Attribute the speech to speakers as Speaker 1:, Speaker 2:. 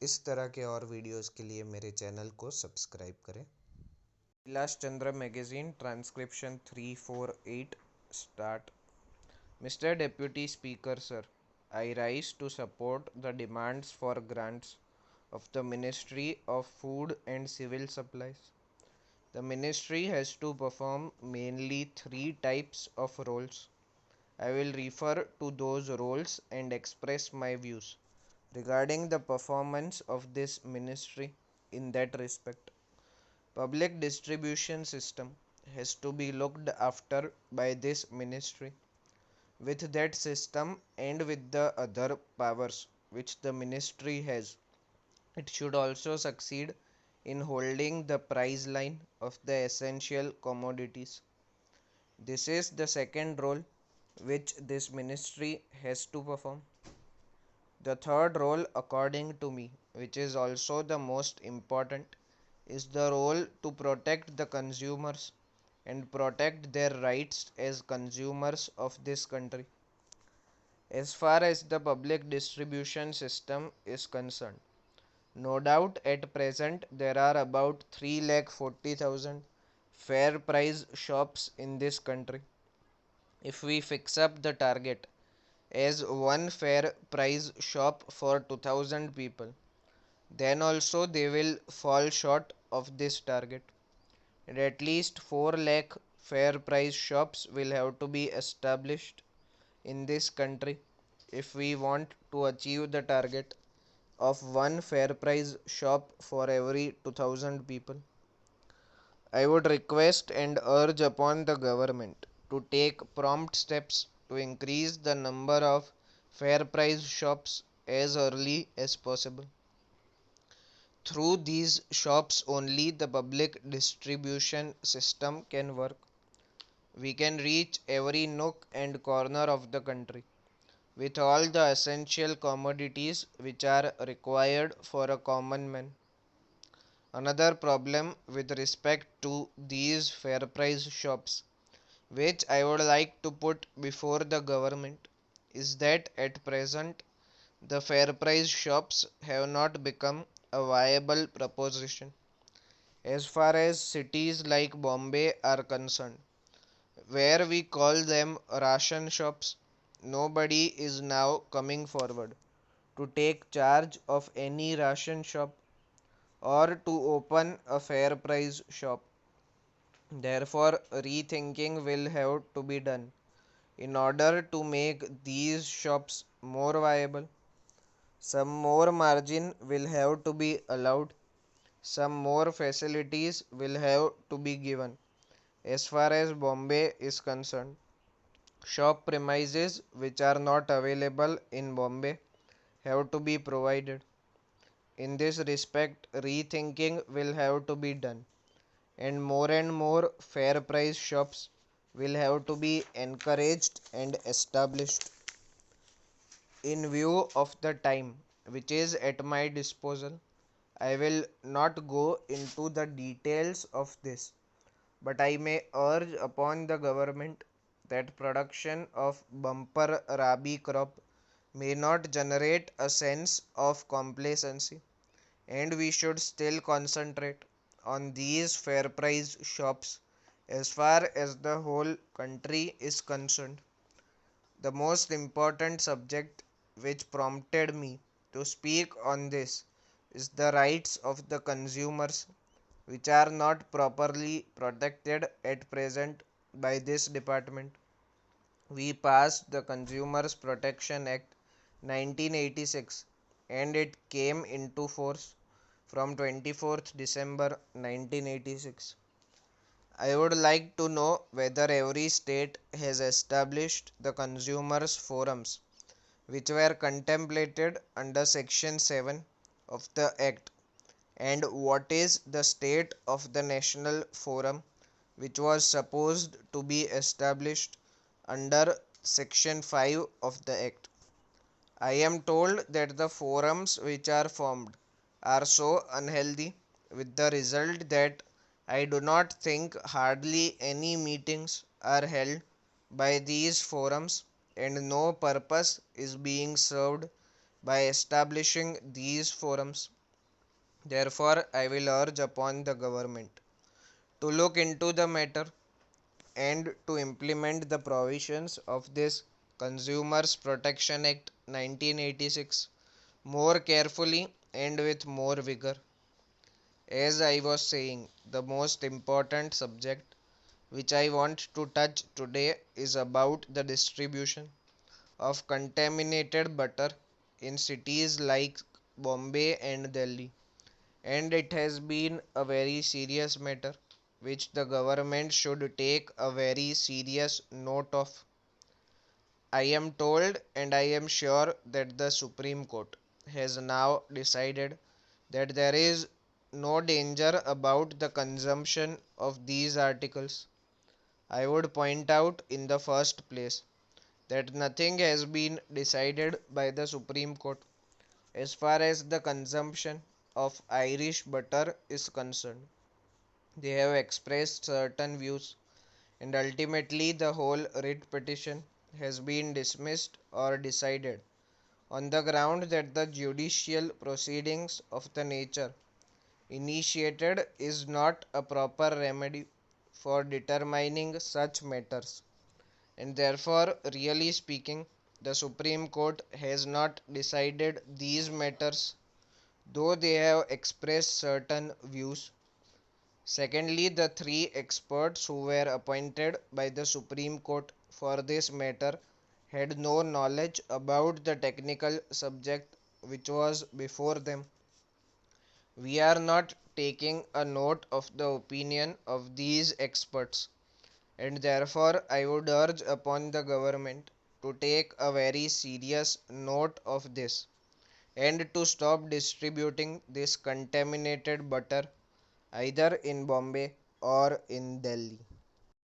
Speaker 1: इस तरह के और वीडियोस के लिए मेरे चैनल को सब्सक्राइब करें। Kailash Chandra magazine transcription 348 start. Mr. Deputy Speaker, sir, I rise to support the demands for grants of the Ministry of Food and Civil Supplies. The ministry has to perform mainly three types of roles. I will refer to those roles and express my views regarding the performance of this ministry in that respect. Public distribution system has to be looked after by this ministry. With that system and with the other powers which the ministry has, it should also succeed in holding the price line of the essential commodities. This is the second role which this ministry has to perform. The third role, according to me, which is also the most important, is the role to protect the consumers and protect their rights as consumers of this country. As far as the public distribution system is concerned, no doubt at present there are about 3,40,000 fair price shops in this country. If we fix up the target as one fair price shop for 2000 people, then also they will fall short of this target. And at least 4 lakh fair price shops will have to be established in this country if we want to achieve the target of one fair price shop for every 2000 people. I would request and urge upon the government to take prompt steps to increase the number of fair price shops as early as possible. Through these shops only the public distribution system can work. We can reach every nook and corner of the country with all the essential commodities which are required for a common man. Another problem with respect to these fair price shops, which I would like to put before the government, is that at present the fair price shops have not become a viable proposition. As far as cities like Bombay are concerned, where we call them ration shops, nobody is now coming forward to take charge of any ration shop or to open a fair price shop. Therefore, rethinking will have to be done in order to make these shops more viable. Some more margin will have to be allowed, some more facilities will have to be given. As far as Bombay is concerned, shop premises which are not available in Bombay have to be provided. In this respect, rethinking will have to be done, and more fair price shops will have to be encouraged and established. In view of the time which is at my disposal, I will not go into the details of this, but I may urge upon the government that production of bumper rabi crop may not generate a sense of complacency, and we should still concentrate on these fair price shops as far as the whole country is concerned. The most important subject which prompted me to speak on this is the rights of the consumers, which are not properly protected at present by this department. We passed the Consumers Protection Act 1986 and it came into force from 24th December 1986. I would like to know whether every state has established the consumers forums which were contemplated under section 7 of the act, and what is the state of the national forum which was supposed to be established under section 5 of the act. I am told that the forums which are formed are so unhealthy, with the result that I do not think hardly any meetings are held by these forums and no purpose is being served by establishing these forums. Therefore, I will urge upon the government to look into the matter and to implement the provisions of this Consumers Protection Act 1986 more carefully and with more vigor. As I was saying, the most important subject which I want to touch today is about the distribution of contaminated butter in cities like Bombay and Delhi. And it has been a very serious matter which the government should take a very serious note of. I am told and I am sure that the Supreme Court has now decided that there is no danger about the consumption of these articles. I would point out in the first place that nothing has been decided by the Supreme Court as far as the consumption of Irish butter is concerned. They have expressed certain views, and ultimately the whole writ petition has been dismissed or decided on the ground that the judicial proceedings of the nature initiated is not a proper remedy for determining such matters, and therefore, really speaking, the Supreme Court has not decided these matters, though they have expressed certain views. Secondly, the three experts who were appointed by the Supreme Court for this matter had no knowledge about the technical subject which was before them. We are not taking a note of the opinion of these experts, and therefore I would urge upon the government to take a very serious note of this and to stop distributing this contaminated butter either in Bombay or in Delhi.